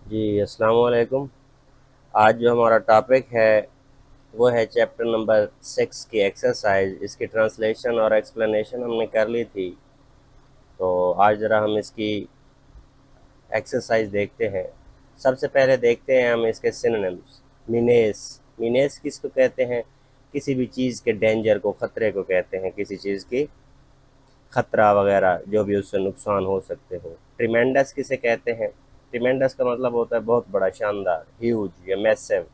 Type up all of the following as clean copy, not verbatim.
जी अस्सलाम वालेकुम। आज जो हमारा टॉपिक है वो है चैप्टर नंबर 6 की एक्सरसाइज। इसकी ट्रांसलेशन और एक्सप्लेनेशन हमने कर ली थी, तो आज ज़रा हम इसकी एक्सरसाइज देखते हैं। सबसे पहले देखते हैं हम इसके सिनोनिम्स। मीनेस, मीनेस किसको कहते हैं? किसी भी चीज़ के डेंजर को, ख़तरे को कहते हैं, किसी चीज़ की खतरा वगैरह जो भी उससे नुकसान हो सकते हो। ट्रिमेंडस किसे कहते हैं? ट्रिमेंडस का मतलब होता है बहुत बड़ा, शानदार, ह्यूज या मैसिव।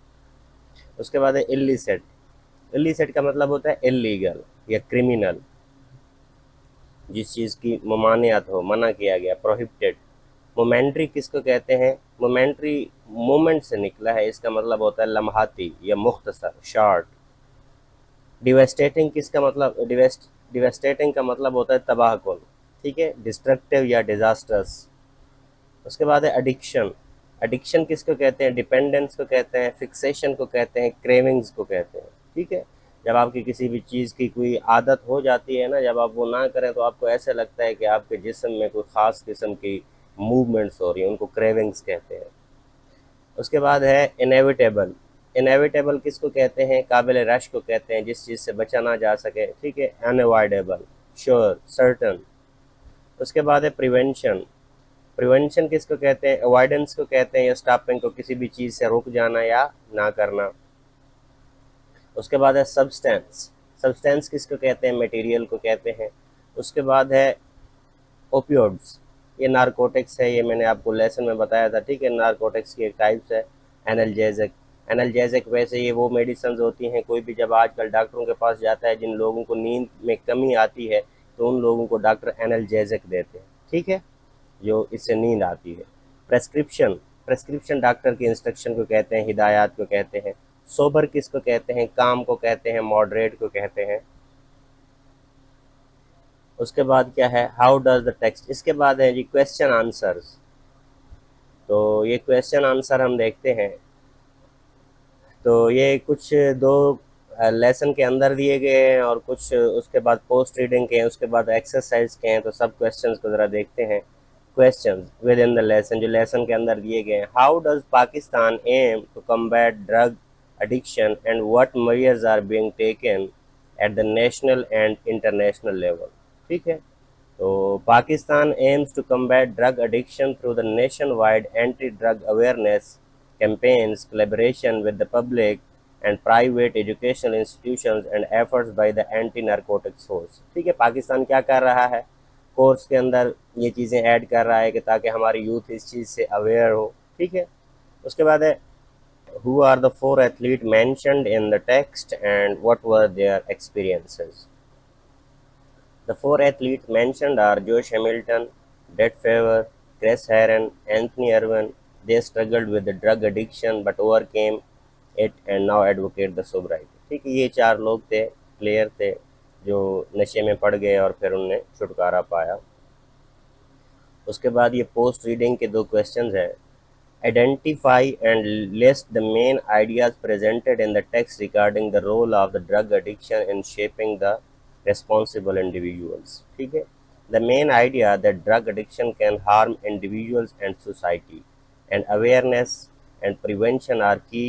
उसके बाद है इल्लीसेट। इल्लीसेट का मतलब होता है इलीगल या क्रिमिनल, जिस चीज़ की ममानियत हो, मना किया गया, प्रोहिबिटेड। मोमेंट्री किसको कहते हैं? मोमेंट्री मोमेंट से निकला है, इसका मतलब होता है लम्हाती या मुख्तसर, शॉर्ट। डिवेस्टेटिंग किसका मतलब? डिवेस्टेटिंग का मतलब होता है तबाह कुन, ठीक है, डिस्ट्रक्टिव या डिजास्टर्स। उसके बाद है एडिक्शन। एडिक्शन किसको कहते हैं? डिपेंडेंस को कहते हैं, फिक्सेशन को कहते हैं, क्रेविंग्स को कहते हैं, ठीक है। जब आपकी किसी भी चीज़ की कोई आदत हो जाती है ना, जब आप वो ना करें तो आपको ऐसे लगता है कि आपके जिस्म में कोई ख़ास किस्म की मूवमेंट्स हो रही हैं, उनको क्रेविंग्स कहते हैं। उसके बाद है इनेविटेबल। इनेविटेबल किसको कहते हैं? काबिल रश को कहते हैं, जिस चीज़ से बचा ना जा सके, ठीक है। Unavoidable, sure, certain. उसके बाद है प्रिवेंशन। प्रिवेंशन किसको कहते हैं? अवॉइडेंस को कहते हैं या स्टॉपिंग को, किसी भी चीज़ से रुक जाना या ना करना। उसके बाद है सब्सटेंस। सब्सटेंस किसको कहते हैं? मटेरियल को कहते हैं। उसके बाद है ओपियोड्स। ये नारकोटिक्स है, ये मैंने आपको लेसन में बताया था, ठीक है। नारकोटिक्स की एक टाइप्स है एनाल्जेसिक। एनाल्जेसिक वैसे ये वो मेडिसिन होती हैं, कोई भी जब आजकल डॉक्टरों के पास जाता है, जिन लोगों को नींद में कमी आती है, तो उन लोगों को डॉक्टर एनाल्जेसिक देते हैं, ठीक है, जो इससे नींद आती है। प्रेस्क्रिप्शन, प्रेस्क्रिप्शन डॉक्टर की इंस्ट्रक्शन को कहते हैं, हिदायत को कहते हैं। सोबर किसको कहते हैं? काम को कहते हैं, मॉडरेट को कहते हैं। उसके बाद क्या है? How does the text. इसके बाद है जी क्वेश्चन आंसर्स। तो ये क्वेश्चन आंसर हम देखते हैं। तो ये कुछ दो लेसन के अंदर दिए गए हैं और कुछ उसके बाद पोस्ट रीडिंग के हैं, उसके बाद एक्सरसाइज के हैं। तो सब क्वेश्चंस को ज़रा देखते हैं। Questions within the lesson, जो लेसन के अंदर दिए गए हैं। How does Pakistan aim to combat drug addiction and what measures are being taken at the national and international level, ठीक है। तो Pakistan aims to combat drug addiction through the nationwide anti drug awareness campaigns, collaboration with the public and private educational institutions and efforts by the anti-narcotics force, ठीक है। पाकिस्तान क्या कर रहा है? Course के अंदर ये चीज़ें ऐड कर रहा है कि ताकि हमारी यूथ इस चीज़ से अवेयर हो, ठीक है। उसके बाद है who are the four athletes mentioned in the text and what were their experiences? The four athletes mentioned are Josh Hamilton, Brett Favre, Chris Herron, Anthony Irwin. They struggled with the drug addiction but overcame it and now advocate the sobriety. ठीक है, ये चार लोग थे, player थे, जो नशे में पड़ गए और फिर उनने छुटकारा पाया। उसके बाद ये पोस्ट रीडिंग के दो क्वेश्चंस हैं। Identify and list the main ideas presented in the text regarding the role of the drug addiction in shaping the responsible individuals, ठीक है। The main idea that drug addiction can harm individuals and society, and awareness and prevention are key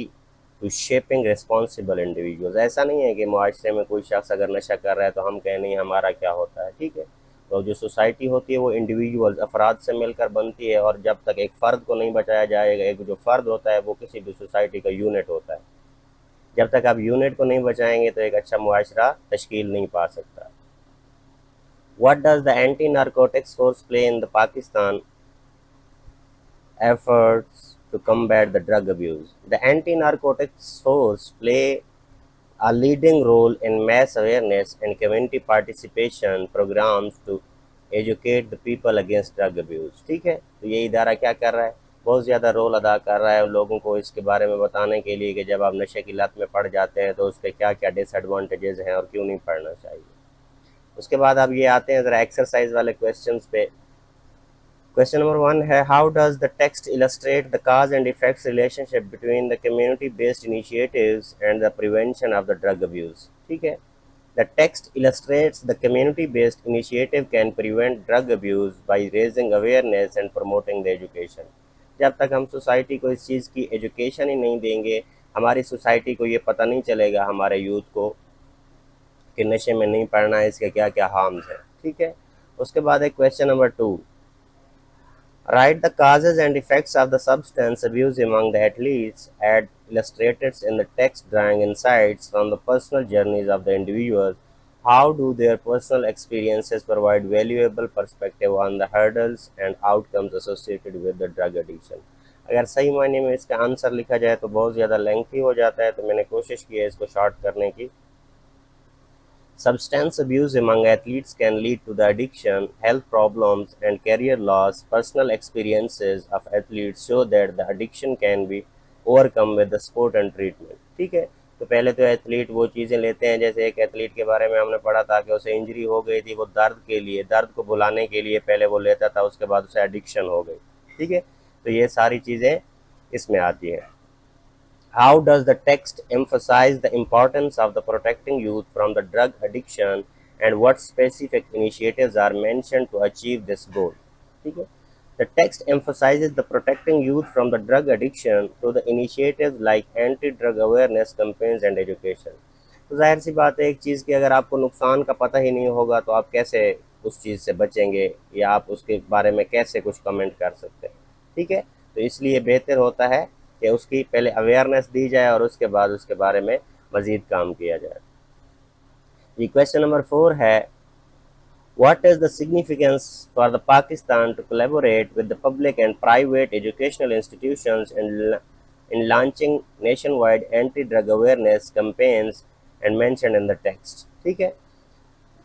to shaping responsible individuals। ऐसा नहीं है कि मुआशरे में कोई शख्स अगर नशा कर रहा है तो हम कहें नहीं हमारा क्या होता है, ठीक है। तो जो सोसाइटी होती है वो इंडिविजुअल्स, अफराद से मिलकर बनती है, और जब तक एक फ़र्द को नहीं बचाया जाएगा, एक जो फ़र्द होता है वो किसी भी सोसाइटी का यूनिट होता है, जब तक आप यूनिट को नहीं बचाएंगे तो एक अच्छा मुआशरा तश्कील नहीं पा सकता। What does the anti-narcotics force play in the Pakistan efforts to combat the drug abuse? The anti-narcotics force play a leading role in mass awareness and community participation programs to educate the people against drug abuse, ठीक है। तो ये इदारा क्या कर रहा है? बहुत ज़्यादा रोल अदा कर रहा है लोगों को इसके बारे में बताने के लिए कि जब आप नशे की लत में पड़ जाते हैं तो उसके क्या क्या डिसएडवांटेजेस हैं और क्यों नहीं पढ़ना चाहिए। उसके बाद अब ये आते हैं ज़रा एक्सरसाइज वाले क्वेश्चंस पे। क्वेश्चन नंबर 1 है how does the text illustrate the cause and effects relationship between the community based initiatives and the prevention of the drug abuse, ठीक है। The text illustrates the community-based initiative can prevent drug abuse by raising awareness and promoting the education. जब तक हम society को इस चीज़ की education ही नहीं देंगे, हमारी सोसाइटी को ये पता नहीं चलेगा, हमारे यूथ को, कि नशे में नहीं पड़ना है, इसके क्या क्या हार्म्स हैं। ठीक है, उसके बाद एक question number 2, write the causes and effects of the substance abuse among the athletes as illustrated in the text, drawing insights from the personal journeys of the individuals. How do their personal experiences provide valuable perspective on the hurdles and outcomes associated with the drug addiction? अगर सही मायने में इसका answer लिखा जाए तो बहुत ज़्यादा लेंथी हो जाता है, तो मैंने कोशिश की है इसको शॉर्ट करने की। Substance abuse among athletes can lead to the addiction, health problems, and career loss. Personal experiences of athletes show that the addiction can be overcome with the support and treatment. ठीक है, तो पहले तो athlete वो चीज़ें लेते हैं, जैसे एक एथलीट के बारे में हमने पढ़ा था कि उसे इंजरी हो गई थी, वो दर्द के लिए, दर्द को भुलाने के लिए पहले वो लेता था, उसके बाद उसे एडिक्शन हो गई। ठीक है, तो ये सारी चीज़ें इसमें आती हैं। How does the text emphasize the importance of the protecting youth from the drug addiction, and what specific initiatives are mentioned to achieve this goal? ठीक है, the text emphasizes the protecting youth from the drug addiction through the initiatives like anti-drug awareness campaigns and education. तो जाहिर सी बात है, एक चीज़ की अगर आपको नुकसान का पता ही नहीं होगा तो आप कैसे उस चीज़ से बचेंगे, या आप उसके बारे में कैसे कुछ कमेंट कर सकते हैं। ठीक है, तो इसलिए बेहतर होता है कि उसकी पहले अवेयरनेस दी जाए और उसके बाद उसके बारे में मज़ीद काम किया जाए। ये क्वेश्चन नंबर 4 है, What is the significance for the Pakistan to collaborate with the public and private educational institutions in launching nationwide anti-drug awareness campaigns and mentioned in the text? ठीक है,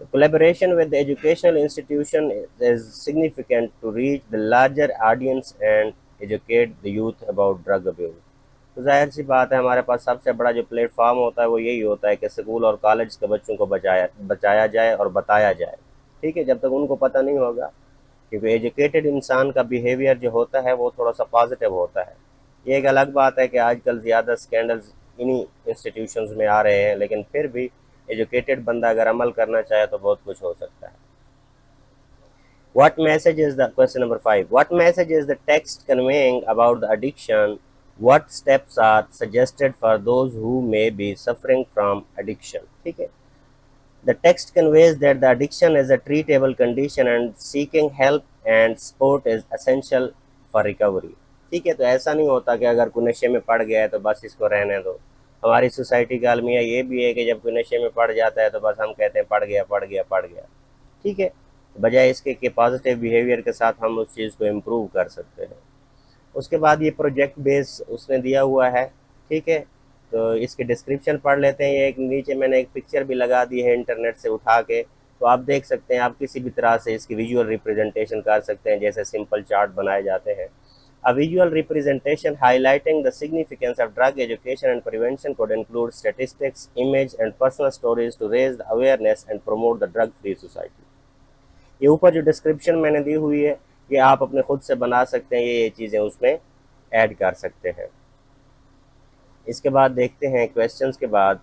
the collaboration with the educational institution is significant to reach the larger audience and educate the youth about drug abuse. तो जाहिर सी बात है, हमारे पास सबसे बड़ा जो प्लेटफॉर्म होता है वो यही होता है कि स्कूल और कॉलेज के बच्चों को बचाया जाए और बताया जाए। ठीक है, जब तक उनको पता नहीं होगा, क्योंकि एजुकेटेड इंसान का बिहेवियर जो होता है वो थोड़ा सा पॉजिटिव होता है। ये एक अलग बात है कि आजकल ज़्यादा स्कैंडल्स इन्हीं इंस्टीट्यूशंस में आ रहे हैं, लेकिन फिर भी एजुकेटेड बंदा अगर अमल करना चाहे तो बहुत कुछ हो सकता है। What message is the question number 5? What message is the text conveying about the addiction? What steps are suggested for those who may be suffering from addiction? ठीक है, the text conveys that the addiction is a treatable condition and seeking help and support is essential for recovery. ठीक है, तो ऐसा नहीं होता कि अगर कोई नशे में पड़ गया है तो बस इसको रहने दो। हमारी सोसाइटी का अलमिया ये भी है कि जब कोई नशे में पड़ जाता है तो बस हम कहते हैं पड़ गया पड़ गया पड़ गया। ठीक है, बजाय इसके कि पॉजिटिव बिहेवियर के साथ हम उस चीज़ को इम्प्रूव कर सकते हैं। उसके बाद ये प्रोजेक्ट बेस उसने दिया हुआ है। ठीक है, तो इसके डिस्क्रिप्शन पढ़ लेते हैं। ये एक नीचे मैंने एक पिक्चर भी लगा दी है इंटरनेट से उठा के, तो आप देख सकते हैं, आप किसी भी तरह से इसकी विजुअल रिप्रेजेंटेशन कर सकते हैं, जैसे सिंपल चार्ट बनाए जाते हैं। A visual representation highlighting the significance of drug education and prevention could include statistics, image, and personal stories to raise the awareness and promote the drug-free society. ये ऊपर जो डिस्क्रिप्शन मैंने दी हुई है ये आप अपने खुद से बना सकते हैं, ये चीज़ें उसमें ऐड कर सकते हैं। इसके बाद देखते हैं क्वेश्चंस के बाद,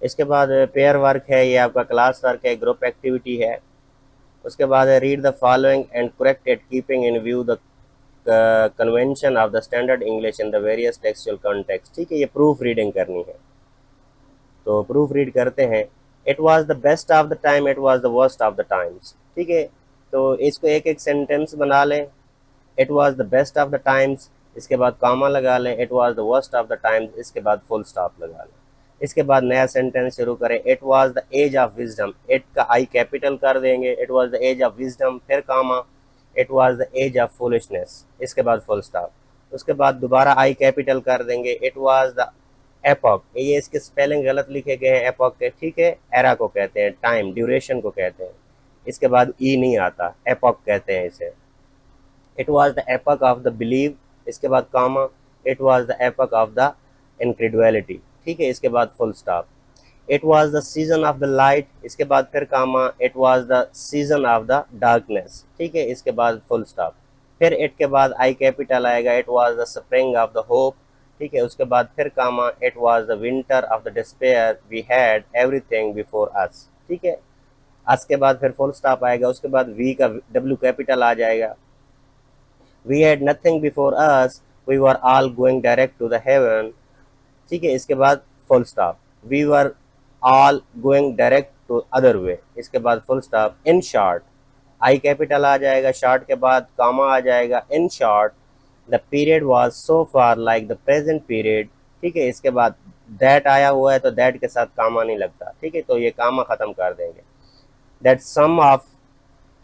इसके बाद पेयर वर्क है, ये आपका क्लास वर्क है, ग्रुप एक्टिविटी है। उसके बाद read the following and correct it keeping in view the convention of the standard English in the various textual context. ठीक है, ये प्रूफ रीडिंग करनी है, तो प्रूफ रीड करते हैं। It was the best of the time, it was the worst of the times. ठीक है, तो इसको एक एक सेंटेंस बना लें। It was the best of the times, इसके बाद कॉमा लगा लें। It was the worst of the times, इसके बाद फुल स्टॉप लगा लें। इसके बाद नया सेंटेंस शुरू करें। It was the age of wisdom, it का आई कैपिटल कर देंगे। It was the age of wisdom, फिर comma. It was the age of foolishness, इसके बाद फुल स्टॉप। उसके बाद दोबारा आई कैपिटल कर देंगे। इट वॉज द एपॉक, ये इसके स्पेलिंग गलत लिखे गए हैं एपॉक के। ठीक है, एरा को कहते हैं, टाइम ड्यूरेशन को कहते हैं। इसके बाद ई नहीं आता, एपॉक कहते हैं इसे। It was the epoch of the believe, इसके बाद comma. It was the epoch of the incredulity. ठीक है, इसके बाद full stop. It was the season of the light, इसके बाद फिर comma. It was the season of the darkness. ठीक है, इसके बाद फुल स्टॉप। फिर इट के बाद आई कैपिटल आएगा। It was the spring of the hope. ठीक है, उसके बाद फिर comma. It was the winter of the despair, we had everything before us. ठीक है, उसके बाद फिर फुल स्टॉप आएगा, उसके बाद वी का डब्ल्यू कैपिटल आ जाएगा। We had nothing before us, we were all going direct to the heaven. ठीक है, इसके बाद full stop, we were all going direct to other way, इसके बाद full stop. In short, I capital आ जाएगा, शॉर्ट के बाद कामा आ जाएगा। In short the period was so far like the present period. ठीक है, इसके बाद दैट आया हुआ है तो दैट के साथ कामा नहीं लगता। ठीक है, तो ये कामा खत्म कर देंगे। That some of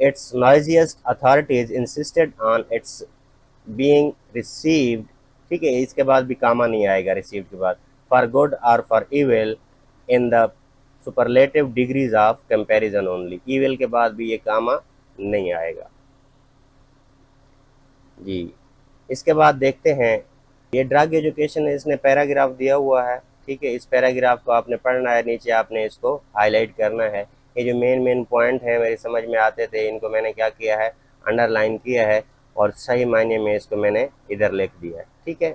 its noisiest authorities insisted on its being received। ठीक है, इसके बाद भी कामा नहीं आएगा रिसीव्ड के बाद। फॉर गुड और for evil in the superlative degrees of comparison only, evil के बाद भी ये कामा नहीं आएगा जी। इसके बाद देखते हैं, ये ड्रग एजुकेशन है, इसने पैराग्राफ दिया हुआ है। ठीक है, इस पैराग्राफ को आपने पढ़ना है, नीचे आपने इसको हाईलाइट करना है। ये जो मेन पॉइंट है मेरी समझ में आते थे, इनको मैंने क्या किया है, अंडरलाइन किया है और सही मायने में इसको मैंने इधर लिख दिया है। ठीक है,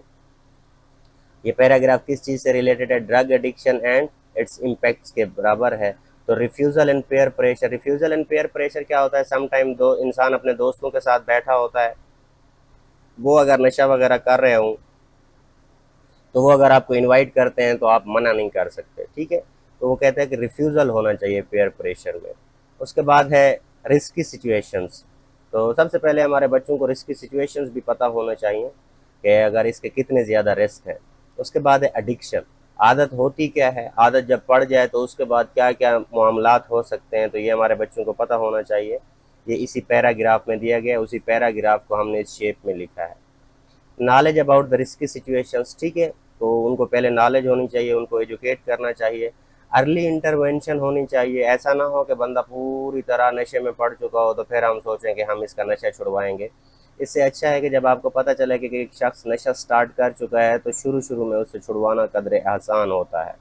ये पैराग्राफ किस चीज़ से रिलेटेड है, drug addiction and it's impacts के बराबर है। तो refusal and peer pressure, refusal and peer pressure क्या होता है, समटाइम दो इंसान अपने दोस्तों के साथ बैठा होता है, वो अगर नशा वगैरह कर रहे हों तो वो अगर आपको इनवाइट करते हैं तो आप मना नहीं कर सकते। ठीक है, तो वो कहते हैं कि रिफ्यूज़ल होना चाहिए पेयर प्रेशर में। उसके बाद है रिस्की सिचुएशंस। तो सबसे पहले हमारे बच्चों को रिस्की सिचुएशंस भी पता होना चाहिए कि अगर इसके कितने ज़्यादा रिस्क हैं। उसके बाद है एडिक्शन, आदत होती क्या है, आदत जब पड़ जाए तो उसके बाद क्या क्या मामलात हो सकते हैं, तो ये हमारे बच्चों को पता होना चाहिए। ये इसी पैराग्राफ में दिया गया, उसी पैराग्राफ को हमने इस शेप में लिखा है। Knowledge about the risky situations. ठीक है, तो उनको पहले नॉलेज होनी चाहिए, उनको एजुकेट करना चाहिए। अर्ली इंटरवेंशन होनी चाहिए, ऐसा ना हो कि बंदा पूरी तरह नशे में पड़ चुका हो तो फिर हम सोचें कि हम इसका नशा छुड़वाएंगे। इससे अच्छा है कि जब आपको पता चले कि एक शख्स नशा स्टार्ट कर चुका है तो शुरू शुरू में उससे छुड़वाना कदरे आसान होता है।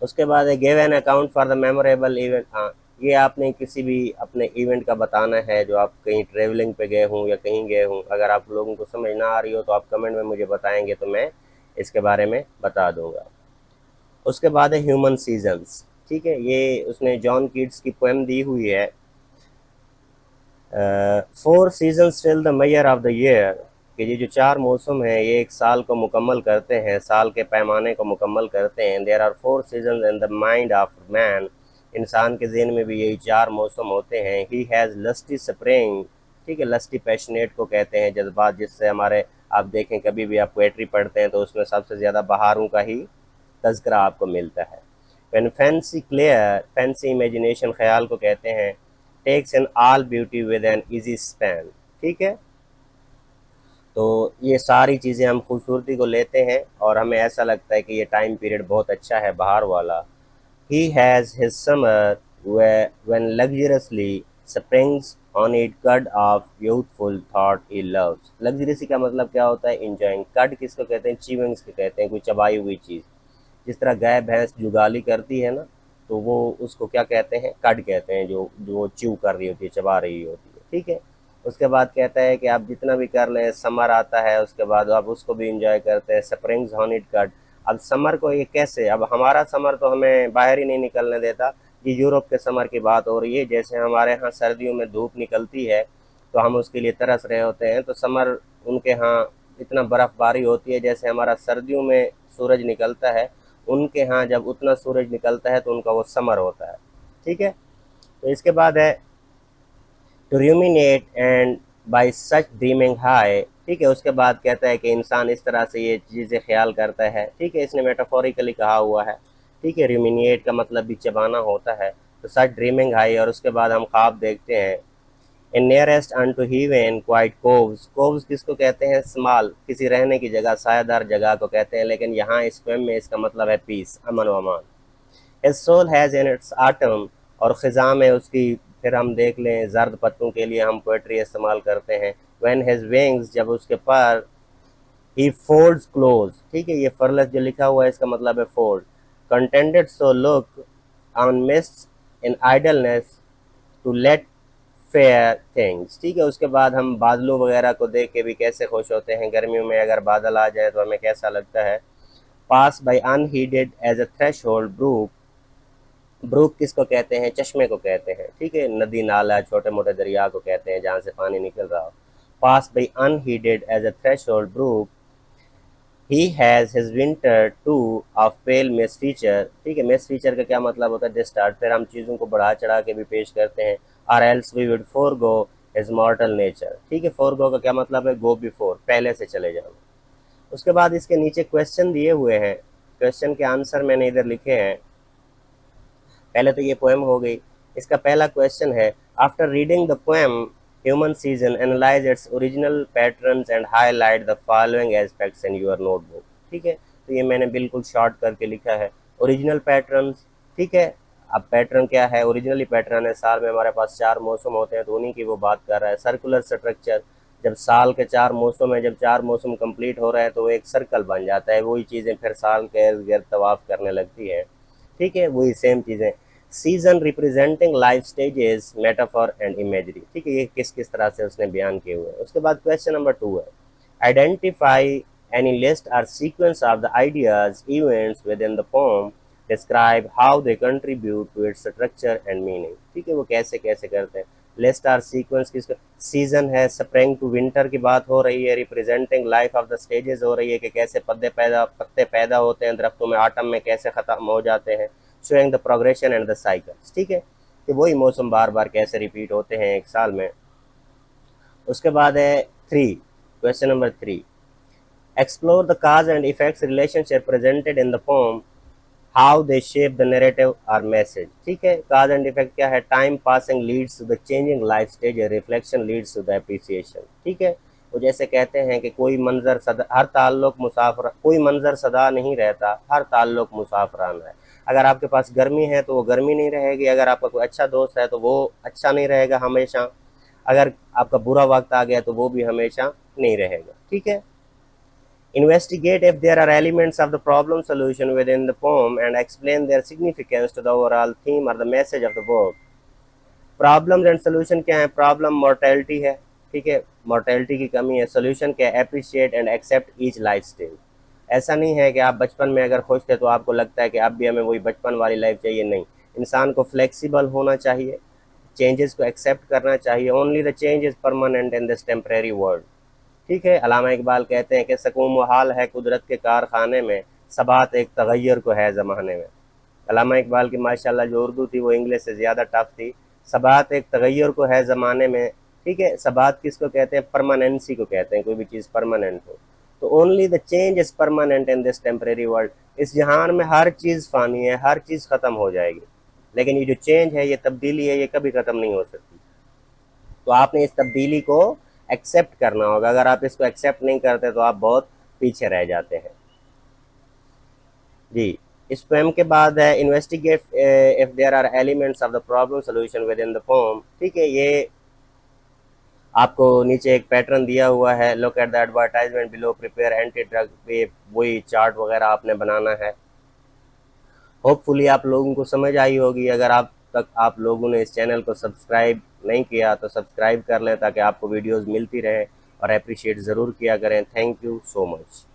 उसके बाद है give an account for the memorable event. हाँ, ये आपने किसी भी अपने इवेंट का बताना है, जो आप कहीं ट्रेवलिंग पे गए हों या कहीं गए हों। अगर आप लोगों को समझ ना आ रही हो तो आप कमेंट में मुझे बताएंगे तो मैं इसके बारे में बता दूंगा। उसके बाद है ह्यूमन सीजन्स। ठीक है, ये उसने जॉन कीट्स की पोएम दी हुई है। 4 seasons fill the measure of the year, कि ये जो 4 मौसम हैं ये एक साल को मुकम्मल करते हैं, साल के पैमाने को मुकम्मल करते हैं। There are 4 seasons in the mind of man, इंसान के ज़हन में भी यही 4 मौसम होते हैं। He has lusty spring. ठीक है, लस्टी पैशनेट को कहते हैं जज्बात, जिससे हमारे, आप देखें कभी भी आप पोएट्री पढ़ते हैं तो उसमें सबसे ज़्यादा बहारों का ही तज़किरा आपको मिलता है। When fancy clear, fancy imagination ख्याल को कहते हैं। Takes in all beauty with an easy span. ठीक है, तो ये सारी चीज़ें हम खूबसूरती को लेते हैं और हमें ऐसा लगता है कि ये टाइम पीरियड बहुत अच्छा है बहार वाला। He has his summer when luxuriously springs on it cud of youthful thought he loves. Luxuriously का मतलब क्या होता है, इंजॉइंग। कड किसको कहते हैं, च्यूइंग्स को कहते हैं, कोई चबाई हुई चीज़। जिस तरह गाय भैंस जुगाली करती है ना, तो वो उसको क्या कहते हैं, कड कहते हैं, जो जो च्यू कर रही होती है, चबा रही होती है। ठीक है, उसके बाद कहता है कि आप जितना भी कर लें, समर आता है उसके बाद आप उसको भी इंजॉय करते हैं। Springs on it cut. अब समर को ये कैसे, अब हमारा समर तो हमें बाहर ही नहीं निकलने देता। ये यूरोप के समर की बात हो रही है। जैसे हमारे यहाँ सर्दियों में धूप निकलती है तो हम उसके लिए तरस रहे होते हैं, तो समर उनके यहाँ इतना बर्फ़बारी होती है जैसे हमारा सर्दियों में सूरज निकलता है, उनके यहाँ जब उतना सूरज निकलता है तो उनका वो समर होता है। ठीक है, तो इसके बाद है to ruminate and by such dreaming high. ठीक है, उसके बाद कहता है कि इंसान इस तरह से ये चीज़ें ख्याल करता है। ठीक है, इसने मेटाफोरिकली कहा हुआ है। ठीक है, रूमिनेट का मतलब भी चबाना होता है। तो सच ड्रीमिंग हाई, और उसके बाद हम ख्वाब देखते हैं। इन nearest on to heaven quite कोव्स। कोव्स किसको कहते हैं, स्मॉल, किसी रहने की जगह, सायादार जगह को कहते हैं, लेकिन यहाँ इस पोएम में इसका मतलब है पीस, अमन व अमान। His soul has in its autumn, और ख़िज़ा में उसकी, फिर हम देख लें जर्द पत्तों के लिए हम पोएट्री इस्तेमाल करते हैं। व्हेन हिज विंग्स, जब उसके पर, ही फोल्ड्स क्लोज। ठीक है, ये फरलेस जो लिखा हुआ है इसका मतलब है fold. Contented so look on mist in idleness to let fair things. ठीक है, उसके बाद हम बादलों वगैरह को देख के भी कैसे खुश होते हैं, गर्मियों में अगर बादल आ जाए तो हमें कैसा लगता है। Pass by unheeded as a threshold brook, brook किसको कहते हैं? चश्मे को कहते हैं, ठीक है, नदी नाला छोटे मोटे दरिया को कहते हैं जहाँ से पानी निकल रहा हो। Pass by unheeded as a threshold brook, he has his winter too of pale misfeature, ठीक है, मेस फीचर का क्या मतलब होता है? दिस स्टार्ट, फिर हम चीज़ों को बढ़ा चढ़ा के भी पेश करते हैं। Or else we would forgo his mortal nature, ठीक है, फोरगो का क्या मतलब है? गो बिफोर, पहले से चले जाओ। उसके बाद इसके नीचे क्वेश्चन दिए हुए हैं, क्वेश्चन के आंसर मैंने इधर लिखे हैं। पहले तो ये पोएम हो गई। इसका पहला क्वेश्चन है, after reading the poem human season analyse its original patterns and highlight the following aspects in your notebook, ठीक है, तो ये मैंने बिल्कुल शॉर्ट करके लिखा है। ओरिजिनल पैटर्न्स, ठीक है, अब पैटर्न क्या है? ओरिजिनली पैटर्न है, साल में हमारे पास 4 मौसम होते हैं तो उन्हीं की वो बात कर रहा है। सर्कुलर स्ट्रक्चर, जब साल के 4 मौसम है, जब 4 मौसम कंप्लीट हो रहे हैं तो वो एक सर्कल बन जाता है, वही चीज़ें फिर साल के इर्द गिर्द तवाफ करने लगती है, ठीक है, वही सेम चीज़ें। Season representing life stages, metaphor and imagery, ठीक है, ये किस किस तरह से उसने बयान किए हुए हैं। उसके बाद क्वेश्चन नंबर 2 है, आइडेंटिफाई एनी लिस्ट और sequence of the ideas events within the poem, describe how they contribute to its structure and meaning, ठीक है, वो कैसे कैसे करते हैं। लिस्ट और सीक्वेंस किसका? सीजन है, स्प्रिंग टू विंटर की बात हो रही है, representing life of the stages हो रही है कि कैसे पत्ते पैदा होते हैं दरख्तों में, आटम में कैसे ख़त्म हो जाते हैं, showing the progression and the cycles, ठीक है, कि वही मौसम बार बार कैसे रिपीट होते हैं एक साल में। उसके बाद है 3, question number 3, explore the cause and effects relationship presented in the poem, how they shape the narrative और मैसेज, ठीक है, काज एंड इफेक्ट क्या है? Time passing leads to the changing life stage, reflection leads to the appreciation, ठीक है, वो जैसे कहते हैं कि कोई मंजर सदा, हर ताल्लुक मुसाफर, कोई मंजर सदा नहीं रहता, हर ताल्लुक मुसाफराना है। अगर आपके पास गर्मी है तो वो गर्मी नहीं रहेगी, अगर आपका कोई अच्छा दोस्त है तो वो अच्छा नहीं रहेगा हमेशा, अगर आपका बुरा वक्त आ गया तो वो भी हमेशा नहीं रहेगा, ठीक है। Investigate if there are elements of the problem solution within the poem and explain their significance to the overall theme or the message of the work. Problems and solution क्या है? प्रॉब्लम मोर्टेलिटी है, ठीक है, mortality की कमी है। Solution क्या है? Appreciate and accept each life stage. ऐसा नहीं है कि आप बचपन में अगर खुश थे तो आपको लगता है कि अब भी हमें वही बचपन वाली लाइफ चाहिए, नहीं, इंसान को फ्लेक्सिबल होना चाहिए, चेंजेस को एक्सेप्ट करना चाहिए। Only the change is permanent in this temporary world, ठीक है। अलामा इकबाल कहते हैं कि सकून व हाल है कुदरत के कारखाने में, सबात एक तगैर को है ज़माने में। अलामा इकबाल की माशाल्लाह जो उर्दू थी वो इंग्लिश से ज़्यादा टफ थी। सबात एक तगैर को है ज़माने में, ठीक है, सबात किसको कहते हैं? परमानेंसी को कहते हैं, कोई भी चीज़ परमानेंट हो। तो only the change is permanent in this temporary world, इस जहान में हर चीज़ फ़ानी है, हर चीज़ ख़त्म हो जाएगी, लेकिन ये जो चेंज है, ये तब्दीली है, ये कभी ख़त्म नहीं हो सकती। तो आपने इस तब्दीली को एक्सेप्ट करना होगा, अगर आप इसको एक्सेप्ट नहीं करते तो आप बहुत पीछे रह जाते हैं जी। इस पोएम के बाद है investigate if there are elements of the problem solution within the poem, ठीक है, ये आपको नीचे एक पैटर्न दिया हुआ है, look at the advertisement below, prepare anti drug, पे वही चार्ट वगैरह आपने बनाना है। होपफुली आप लोगों को समझ आई होगी। अगर आप लोगों ने इस चैनल को सब्सक्राइब नहीं किया तो सब्सक्राइब कर लें ताकि आपको वीडियोस मिलती रहे, और अप्रिशिएट ज़रूर किया करें। Thank you so much.